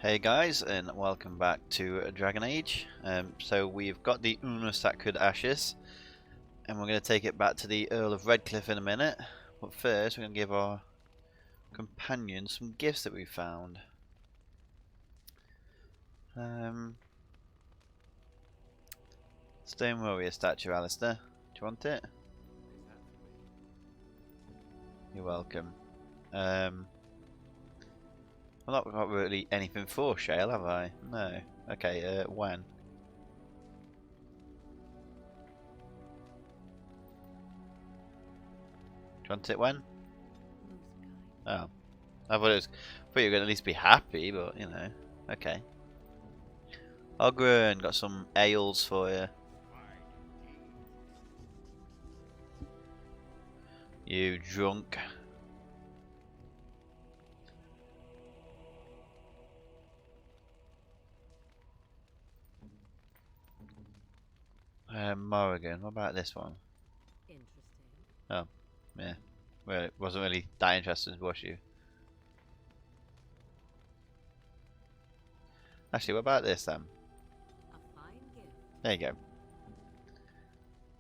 Hey guys, and welcome back to Dragon Age. So we've got the Sacred Ashes, and we're going to take it back to the Earl of Redcliffe in a minute. But first, we're going to give our companions some gifts that we found. Stone Warrior statue, Alistair. Do you want it? You're welcome. I've not got really anything for Shale, have I? No. Okay, when? Do you want it when? Oh. I thought you were going to at least be happy, but you know. Okay. Ogren, got some ales for you. You drunk. Morrigan, what about this one? Interesting. Oh, yeah. Well, it wasn't really that interested, was you? Actually, what about this then? A fine gift. There you go.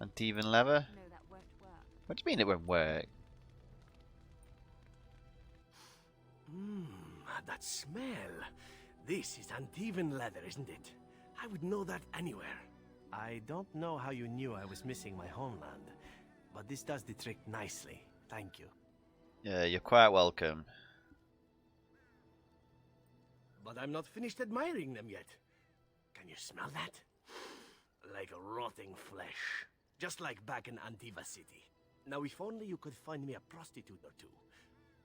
Uneven leather? No, that won't work. What do you mean it won't work? That smell. This is uneven leather, isn't it? I would know that anywhere. I don't know how you knew I was missing my homeland, but this does the trick nicely. Thank you. Yeah, you're quite welcome. But I'm not finished admiring them yet. Can you smell that? Like rotting flesh. Just like back in Antiva City. Now if only you could find me a prostitute or two.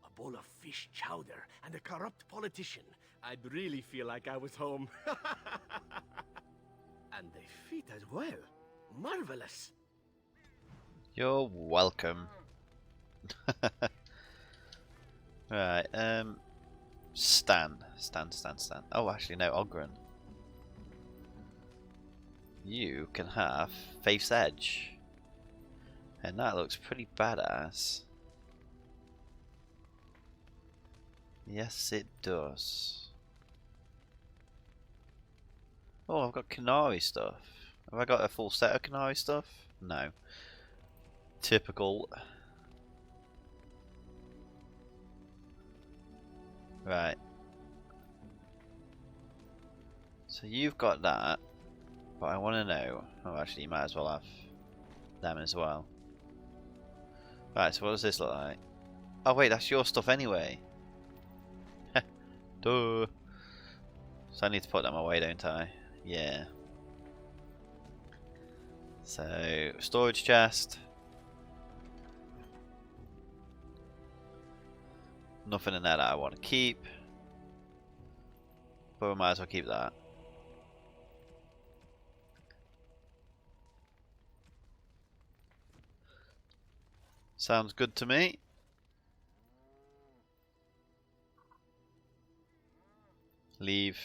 A bowl of fish chowder and a corrupt politician. I'd really feel like I was home. And they fit as well. Marvelous. You're welcome. Right, Stan. Oh, actually, no, Ogren. You can have Faith's Edge. And that looks pretty badass. Yes, it does. Oh, I've got Canary stuff. Have I got a full set of Canary stuff? No. Typical. Right. So you've got that, but I want to know. Oh, actually, you might as well have them as well. Right. So what does this look like? Oh wait, that's your stuff anyway. Duh. So I need to put them away, don't I? Yeah. So storage chest. Nothing in there that I want to keep. But we might as well keep that. Sounds good to me. Leave.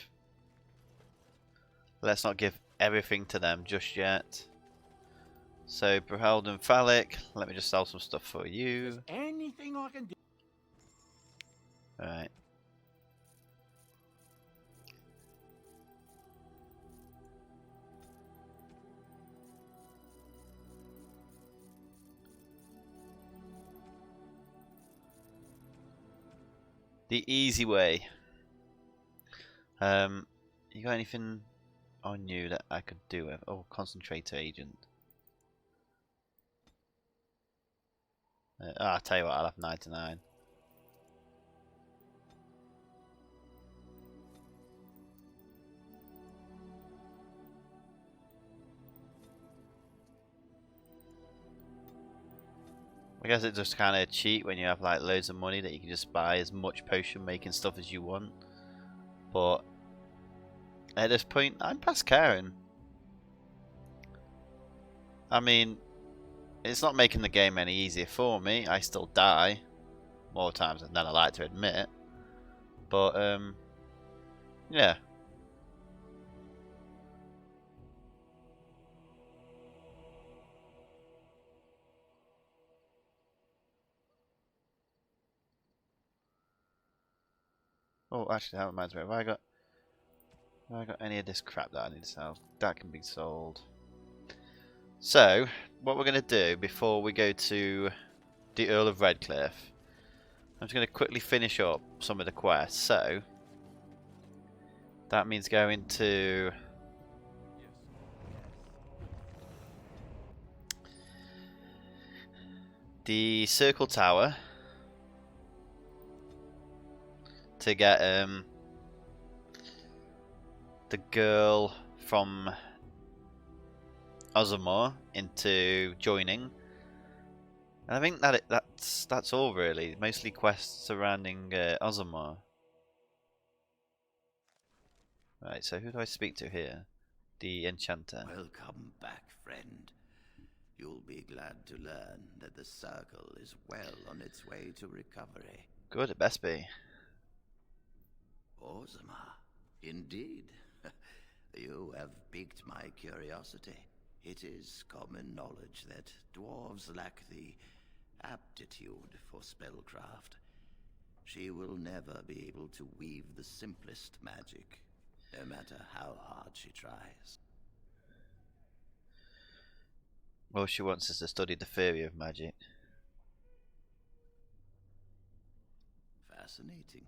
Let's not give everything to them just yet. So Ferelden Phallic, let me just sell some stuff for you. Anything I can do. Alright. The easy way. You got anything on you that I could do with? Oh, concentrator agent. I'll tell you what, I'll have 99. I guess it's just kind of cheap when you have like loads of money that you can just buy as much potion making stuff as you want. But at this point, I'm past caring. I mean, it's not making the game any easier for me. I still die more times than I like to admit. But yeah. Oh, actually, that reminds me. Have I got? Have I got any of this crap that I need to sell? That can be sold. So, what we're going to do before we go to the Earl of Redcliffe, I'm just going to quickly finish up some of the quests. So, that means going to the Circle Tower to get the girl from Ozamor into joining. And I think that that's all really. Mostly quests surrounding Ozamor. Right, so who do I speak to here? The Enchanter. Welcome back, friend. You'll be glad to learn that the Circle is well on its way to recovery. Good, it best be. Ozama, indeed. You have piqued my curiosity. It is common knowledge that dwarves lack the aptitude for spellcraft. She will never be able to weave the simplest magic, no matter how hard she tries. Well, she wants us to study the theory of magic. Fascinating.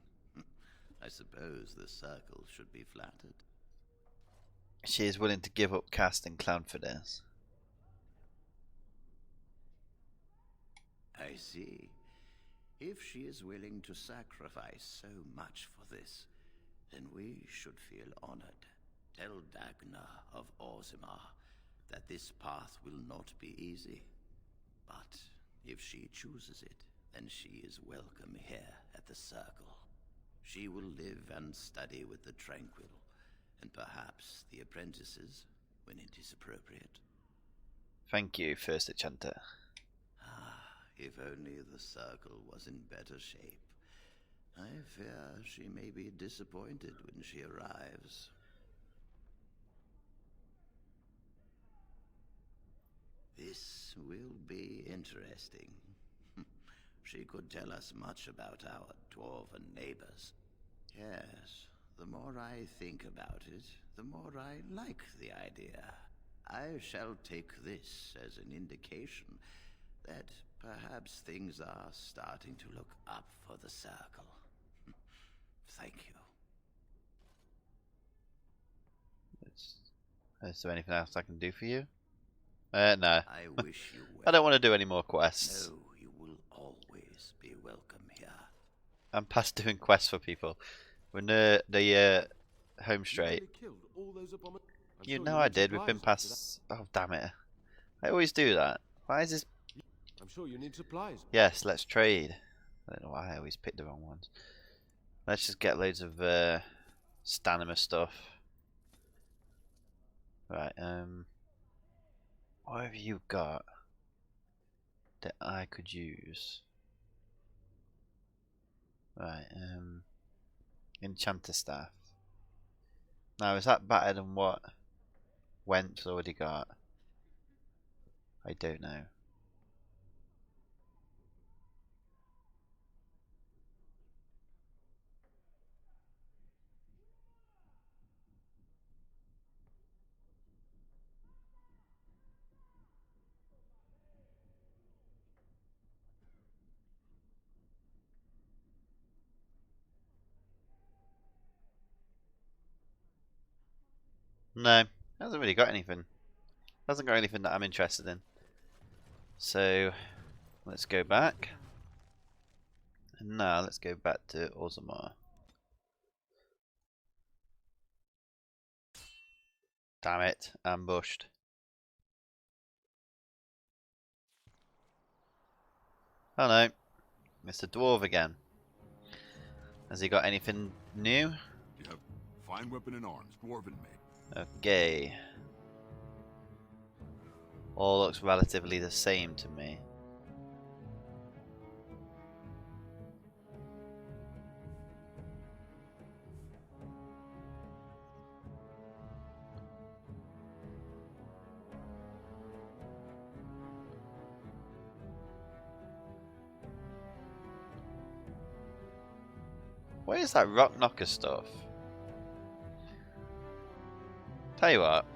I suppose the Circle should be flattered. She is willing to give up caste and clan for this. I see. If she is willing to sacrifice so much for this, then we should feel honored. Tell Dagna of Orzammar that this path will not be easy. But if she chooses it, then she is welcome here at the Circle. She will live and study with the Tranquil, and perhaps the apprentices, when it is appropriate. Thank you, First Enchanter. If only the Circle was in better shape. I fear she may be disappointed when she arrives. This will be interesting. She could tell us much about our dwarven neighbors. Yes, the more I think about it, the more I like the idea. I shall take this as an indication that perhaps things are starting to look up for the Circle. Thank you. Is there anything else I can do for you? No. I wish you well. I don't want to do any more quests. No, you will always be welcome here. I'm past doing quests for people. We're near the home straight. You know I did. We've been past. Oh damn it! I always do that. Why is this? I'm sure you need supplies. Yes, let's trade. I don't know why I always pick the wrong ones. Let's just get loads of stamina stuff. Right. What have you got that I could use? Right. Enchanter staff. Now, is that better than what Went's already got? I don't know. No, hasn't really got anything. Hasn't got anything that I'm interested in. So, let's go back. And now, let's go back to Orzammar. Damn it, ambushed. Oh no, Mr. Dwarf again. Has he got anything new? Yep. Fine weapon and arms, dwarven made. Okay. All looks relatively the same to me. What is that rock knocker stuff? Tell you what.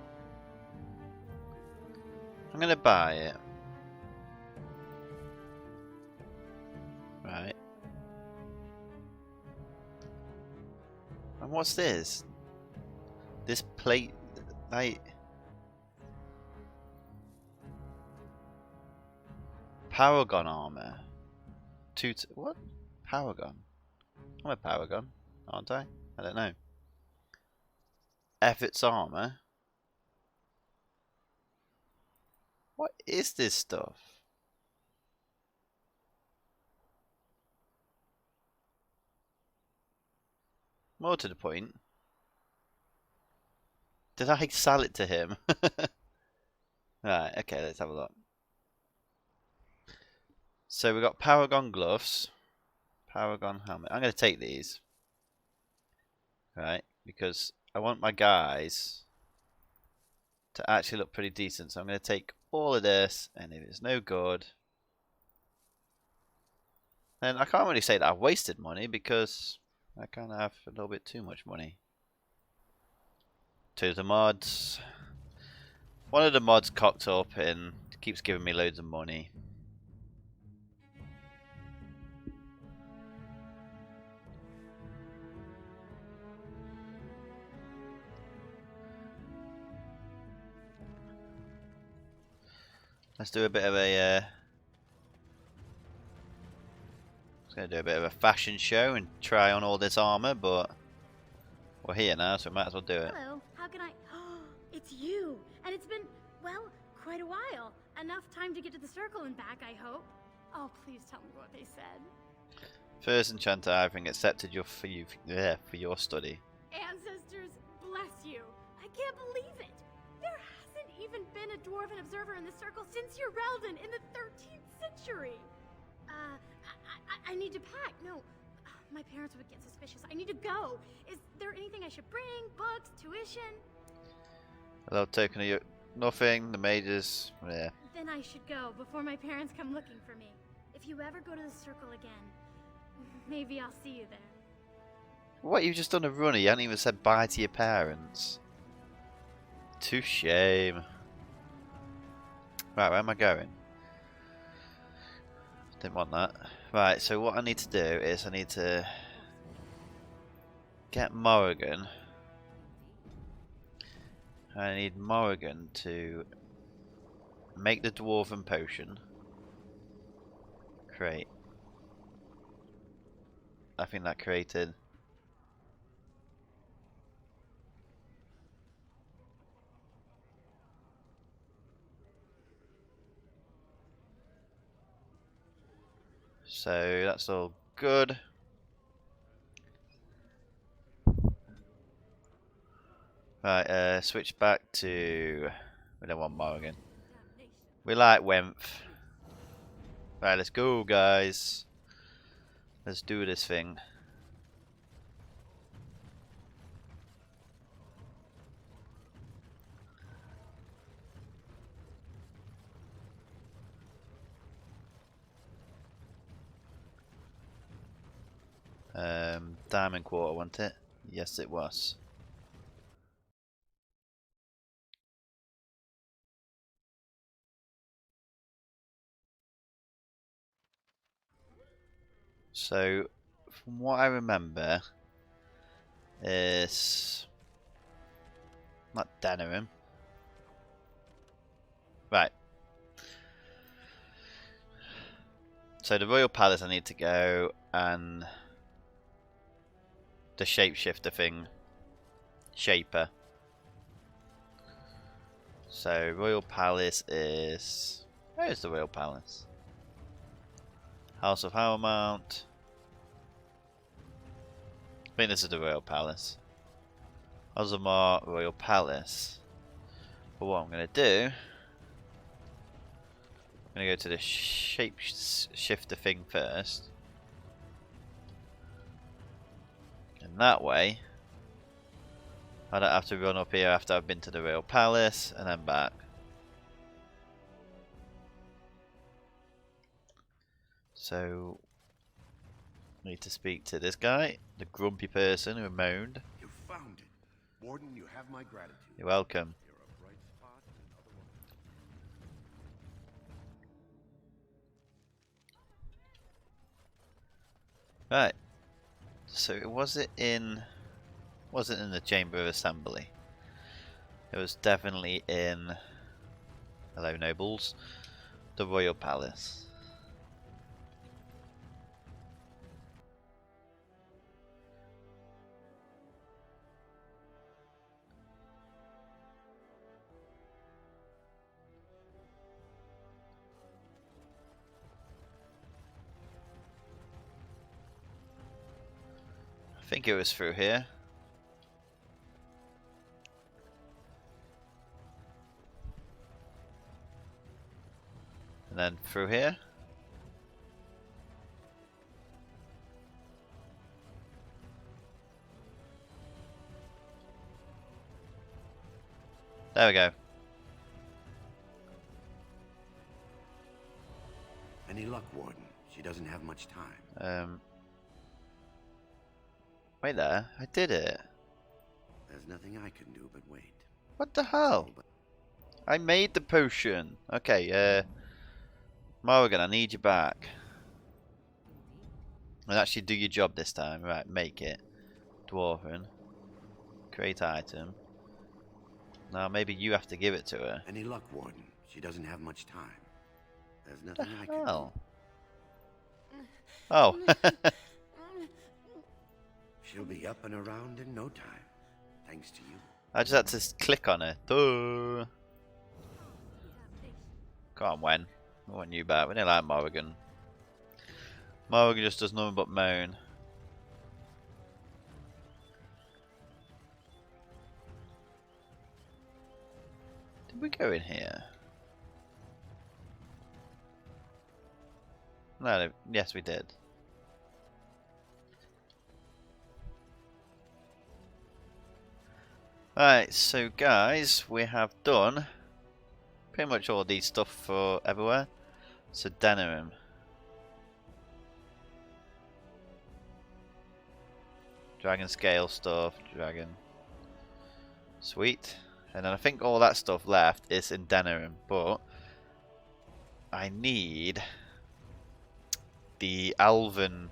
I'm gonna buy it. Right. And what's this? This plate, like... Paragon armor. What? Paragon? I'm a Paragon, aren't I? I don't know. Effort's armor? What is this stuff? More to the point. Did I sell it to him? Right, okay, let's have a look. So we got Paragon gloves. Paragon helmet. I'm going to take these. Right, because I want my guys to actually look pretty decent. So I'm going to take all of this, and if it's no good, then I can't really say that I've wasted money because I kind of have a little bit too much money. To the mods. One of the mods cocked up and keeps giving me loads of money. Let's do a bit of a gonna do a bit of a fashion show and try on all this armor, but we're here now, so we might as well do it. Hello, how can I... Oh, it's you! And it's been, well, quite a while. Enough time to get to the circle and back, I hope. Oh, please tell me what they said. First enchanter having accepted for your study. Ancestors, bless you. I can't believe it. There hasn't even been a dwarven observer in the circle since Ferelden in the 13th century. I need to pack. No, my parents would get suspicious. I need to go. Is there anything I should bring? Books? Tuition? A little token of your... Nothing. The mages... Yeah. Then I should go before my parents come looking for me. If you ever go to the circle again, maybe I'll see you there. What, you've just done a runner? You hadn't even said bye to your parents. Too shame. Right, where am I going? Didn't want that. Right, so what I need to do is I need to get Morrigan. I need Morrigan to make the dwarven potion. Create. I think that created. So that's all good. Right, switch back to... We don't want Morrigan. We like Wemph. Right, let's go, guys. Let's do this thing. Diamond quarter, wasn't it? Yes, it was. So, from what I remember, is not Denerim. Right. So the Royal Palace I need to go, and the shapeshifter thing, Shaper. So Royal Palace is... Where is the Royal Palace? House of Howmount. I think this is the Royal Palace. Ozamar Royal Palace. But what I'm going to do... I'm going to go to the shapeshifter thing first. And that way, I don't have to run up here after I've been to the Royal Palace and then back. So, I need to speak to this guy, the grumpy person who moaned. You found it. Warden, you have my gratitude. You're welcome. You're a bright spot in another one. Right. So wasn't in the Chamber of Assembly. It was definitely in, hello nobles, the Royal Palace. I think it was through here. And then through here. There we go. Any luck, Warden? She doesn't have much time. Wait there. I did it. There's nothing I can do but wait. What the hell? I made the potion. Okay, Morrigan, I need you back. And actually do your job this time. Right, make it. Dwarven. Create item. Now maybe you have to give it to her. Any luck, Warden? She doesn't have much time. There's nothing I What the can hell? do. Oh. She'll be up and around in no time. Thanks to you. I just had to click on her. Duh. Come on, Wen. I want you back. We don't like Morrigan. Morrigan just does nothing but moan. Did we go in here? No, yes we did. Right, so guys, we have done pretty much all these stuff for everywhere. So Denerim. Dragon scale stuff, dragon. Sweet. And then I think all that stuff left is in Denerim, but I need the elven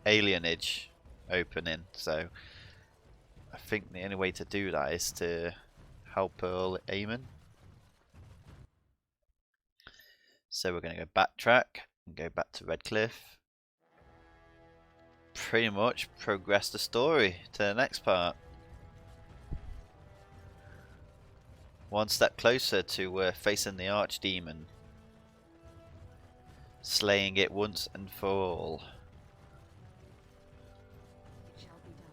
alienage opening, so I think the only way to do that is to help Earl Aemon. So we're going to go backtrack and go back to Redcliffe. Pretty much progress the story to the next part. One step closer to facing the Archdemon. Slaying it once and for all. It shall be done.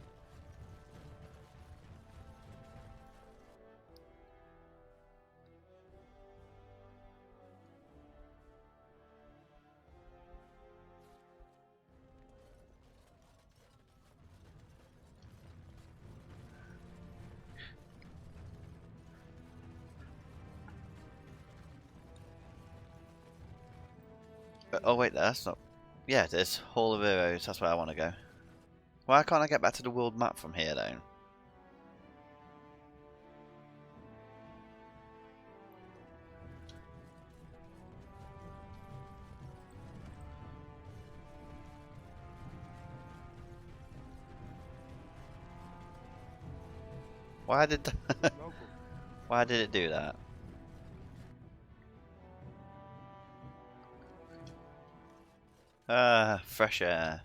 Oh wait, that's not... Yeah, it is. Hall of Heroes, that's where I want to go. Why can't I get back to the world map from here though? Why did... Why did it do that? Ah, fresh air.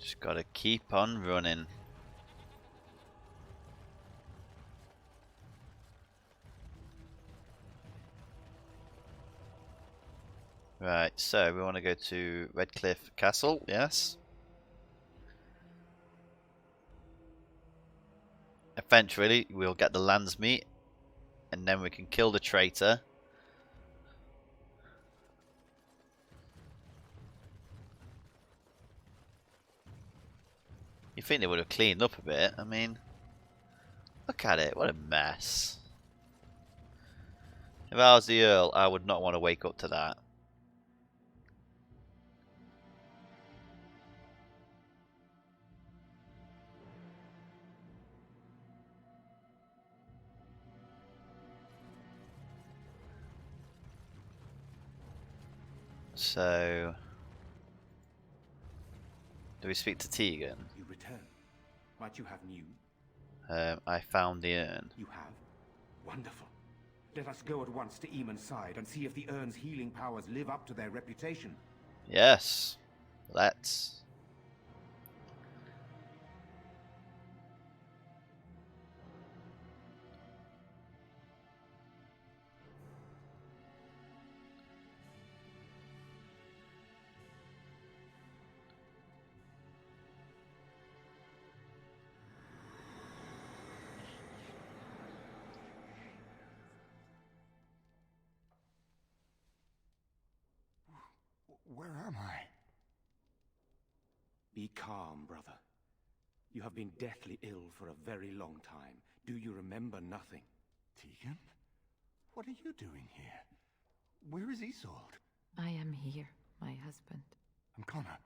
Just gotta keep on running. Right, so we want to go to Redcliffe Castle, yes. Eventually, we'll get the Landsmeet, and then we can kill the traitor, think they would have cleaned up a bit. I mean, look at it. What a mess. If I was the Earl, I would not want to wake up to that. So, do we speak to Tegan? You return. Might you have news? I found the urn. You have? Wonderful. Let us go at once to Eamon's side and see if the urn's healing powers live up to their reputation. Yes, let's. Where am I? Be calm, brother. You have been deathly ill for a very long time. Do you remember nothing? Tegan? What are you doing here? Where is Isolde? I am here, my husband. And Connor?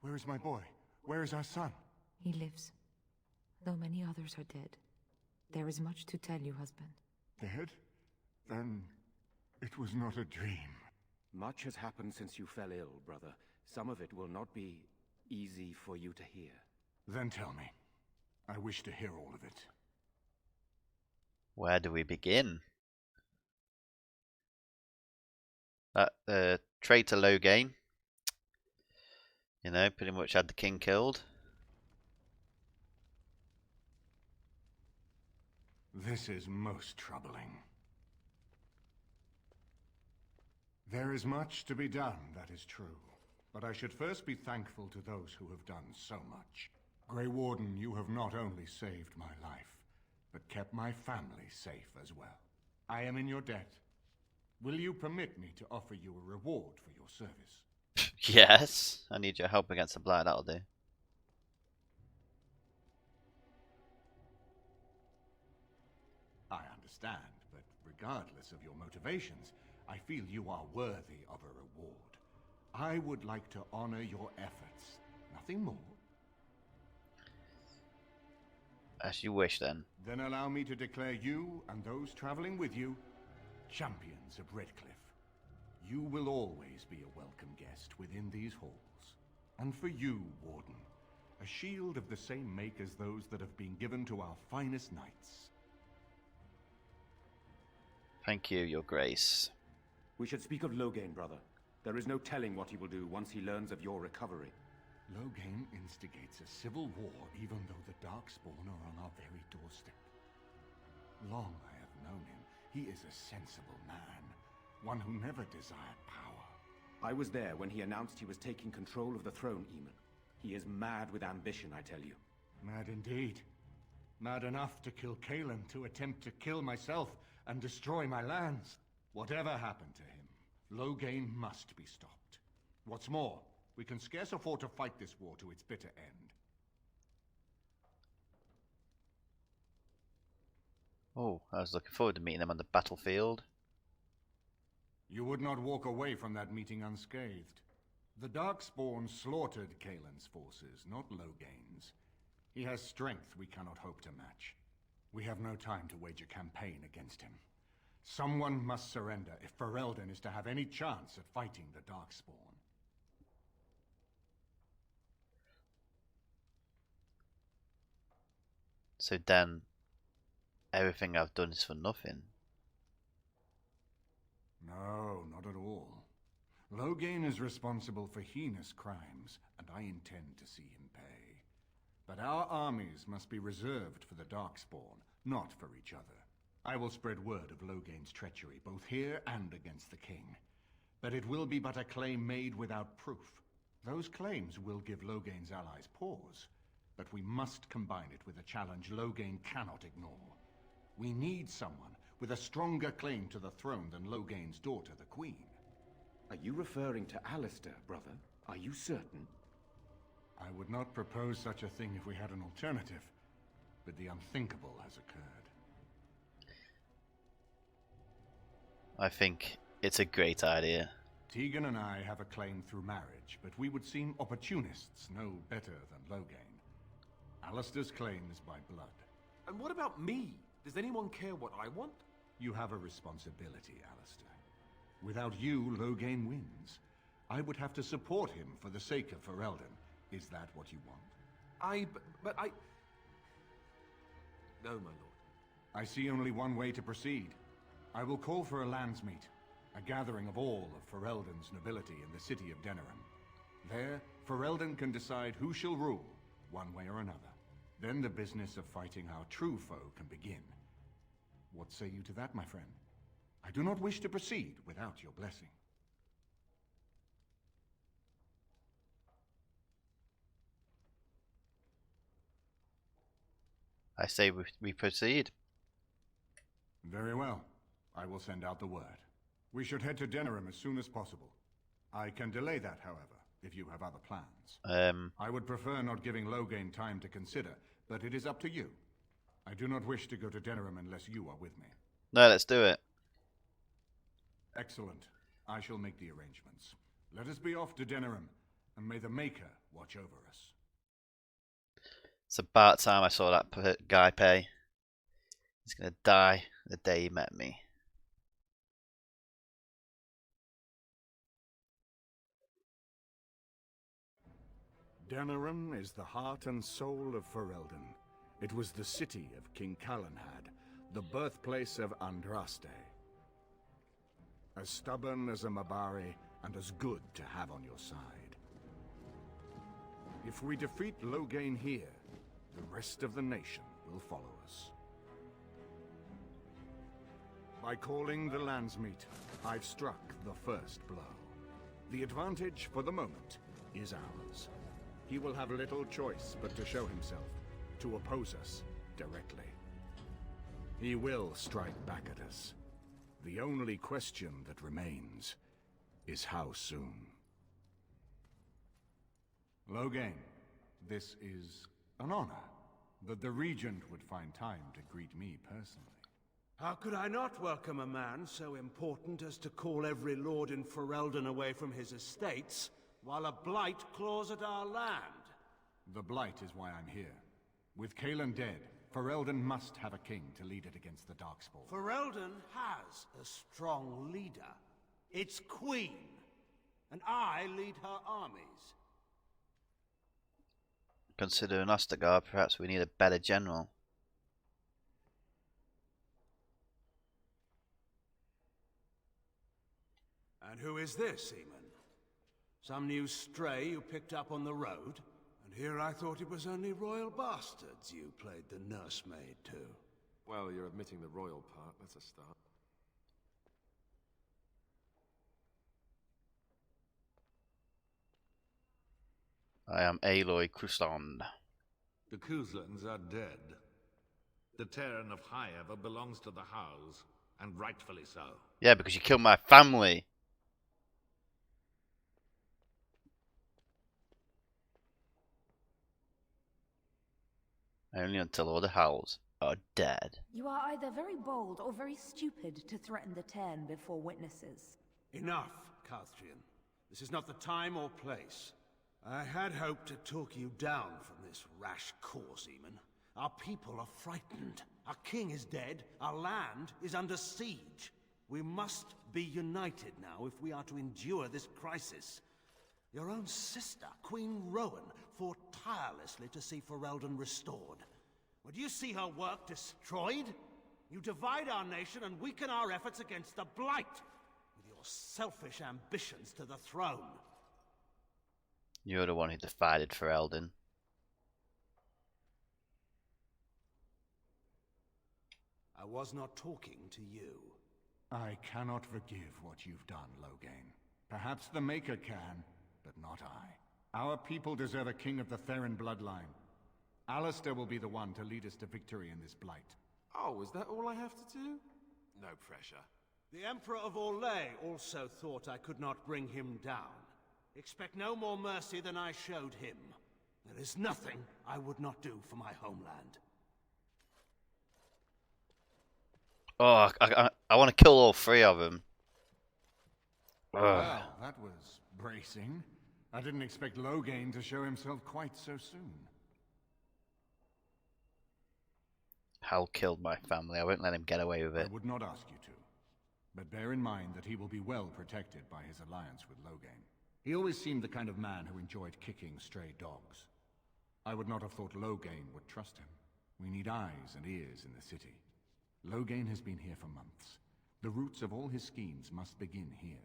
Where is my boy? Where is our son? He lives, though many others are dead. There is much to tell you, husband. Dead? Then it was not a dream. Much has happened since you fell ill, brother. Some of it will not be easy for you to hear. Then tell me. I wish to hear all of it. Where do we begin? That traitor Loghain, you know, pretty much had the king killed. This is most troubling. There is much to be done, that is true. But I should first be thankful to those who have done so much. Grey Warden, you have not only saved my life, but kept my family safe as well. I am in your debt. Will you permit me to offer you a reward for your service? Yes, I need your help against the Blight, that'll do. I understand, but regardless of your motivations, I feel you are worthy of a reward. I would like to honor your efforts. Nothing more. As you wish, then. Then allow me to declare you and those traveling with you champions of Redcliffe. You will always be a welcome guest within these halls. And for you, Warden, a shield of the same make as those that have been given to our finest knights. Thank you, your grace. We should speak of Loghain, brother. There is no telling what he will do once he learns of your recovery. Loghain instigates a civil war even though the Darkspawn are on our very doorstep. Long I have known him. He is a sensible man, one who never desired power. I was there when he announced he was taking control of the throne, Eamon. He is mad with ambition, I tell you. Mad indeed. Mad enough to kill Kaelin, to attempt to kill myself and destroy my lands. Whatever happened to him, Loghain must be stopped. What's more, we can scarce afford to fight this war to its bitter end. Oh, I was looking forward to meeting them on the battlefield. You would not walk away from that meeting unscathed. The Darkspawn slaughtered Kaelin's forces, not Loghain's. He has strength we cannot hope to match. We have no time to wage a campaign against him. Someone must surrender if Ferelden is to have any chance at fighting the Darkspawn. So then, everything I've done is for nothing. No, not at all. Loghain is responsible for heinous crimes, and I intend to see him pay. But our armies must be reserved for the Darkspawn, not for each other. I will spread word of Loghain's treachery, both here and against the king. But it will be but a claim made without proof. Those claims will give Loghain's allies pause, but we must combine it with a challenge Loghain cannot ignore. We need someone with a stronger claim to the throne than Loghain's daughter, the Queen. Are you referring to Alistair, brother? Are you certain? I would not propose such a thing if we had an alternative, but the unthinkable has occurred. I think it's a great idea. Tegan and I have a claim through marriage, but we would seem opportunists no better than Loghain. Alistair's claim is by blood. And what about me? Does anyone care what I want? You have a responsibility, Alistair. Without you, Loghain wins. I would have to support him for the sake of Ferelden. Is that what you want? But I... No, my lord. I see only one way to proceed. I will call for a landsmeet, a gathering of all of Ferelden's nobility in the city of Denerim. There, Ferelden can decide who shall rule, one way or another. Then the business of fighting our true foe can begin. What say you to that, my friend? I do not wish to proceed without your blessing. I say we proceed. Very well. I will send out the word. We should head to Denerim as soon as possible. I can delay that, however, if you have other plans. I would prefer not giving Loghain time to consider, but it is up to you. I do not wish to go to Denerim unless you are with me. No, let's do it. Excellent. I shall make the arrangements. Let us be off to Denerim, and may the Maker watch over us. It's about time I saw that guy pay. He's gonna die the day he met me. Denerim is the heart and soul of Ferelden. It was the city of King Calenhad, the birthplace of Andraste. As stubborn as a Mabari, and as good to have on your side. If we defeat Loghain here, the rest of the nation will follow us. By calling the landsmeet, I've struck the first blow. The advantage, for the moment, is ours. He will have little choice but to show himself, to oppose us directly. He will strike back at us. The only question that remains is how soon. Loghain, this is an honor that the Regent would find time to greet me personally. How could I not welcome a man so important as to call every lord in Ferelden away from his estates, while a Blight claws at our land? The Blight is why I'm here. With Cailan dead, Ferelden must have a king to lead it against the Darkspawn. Ferelden has a strong leader. Its queen. And I lead her armies. Considering Ostergaard, perhaps we need a better general. And who is this, Eamon? Some new stray you picked up on the road? And here I thought it was only royal bastards you played the nursemaid to. Well, you're admitting the royal part. That's a start. I am Aloy Crusland. The Kuzlans are dead. The Terran of Highever belongs to the house, and rightfully so. Yeah, because you killed my family. Only until all the Howls are dead. You are either very bold or very stupid to threaten the Ten before witnesses. Enough, Calthrian. This is not the time or place. I had hoped to talk you down from this rash course, Eamon. Our people are frightened. Our king is dead. Our land is under siege. We must be united now if we are to endure this crisis. Your own sister, Queen Rowan, fought tirelessly to see Ferelden restored. Would you see her work destroyed? You divide our nation and weaken our efforts against the Blight, with your selfish ambitions to the throne. You're the one who divided Ferelden. I was not talking to you. I cannot forgive what you've done, Loghain. Perhaps the Maker can, but not I. Our people deserve a king of the Theron bloodline. Alistair will be the one to lead us to victory in this Blight. Oh, is that all I have to do? No pressure. The Emperor of Orlais also thought I could not bring him down. Expect no more mercy than I showed him. There is nothing I would not do for my homeland. Oh, I want to kill all 3 of them. Well, that was bracing. I didn't expect Loghain to show himself quite so soon. Hal killed my family. I won't let him get away with it. I would not ask you to. But bear in mind that he will be well protected by his alliance with Loghain. He always seemed the kind of man who enjoyed kicking stray dogs. I would not have thought Loghain would trust him. We need eyes and ears in the city. Loghain has been here for months. The roots of all his schemes must begin here.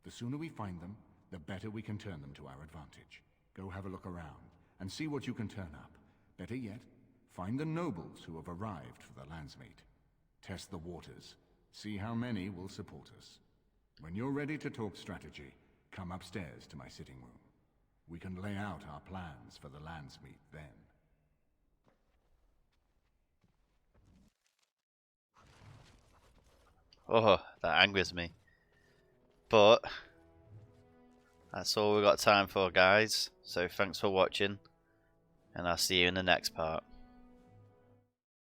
The sooner we find them, the better we can turn them to our advantage. Go have a look around, and see what you can turn up. Better yet, find the nobles who have arrived for the landsmeet. Test the waters. See how many will support us. When you're ready to talk strategy, come upstairs to my sitting room. We can lay out our plans for the landsmeet then. Oh, that angers me. But that's all we've got time for, guys. So thanks for watching, and I'll see you in the next part.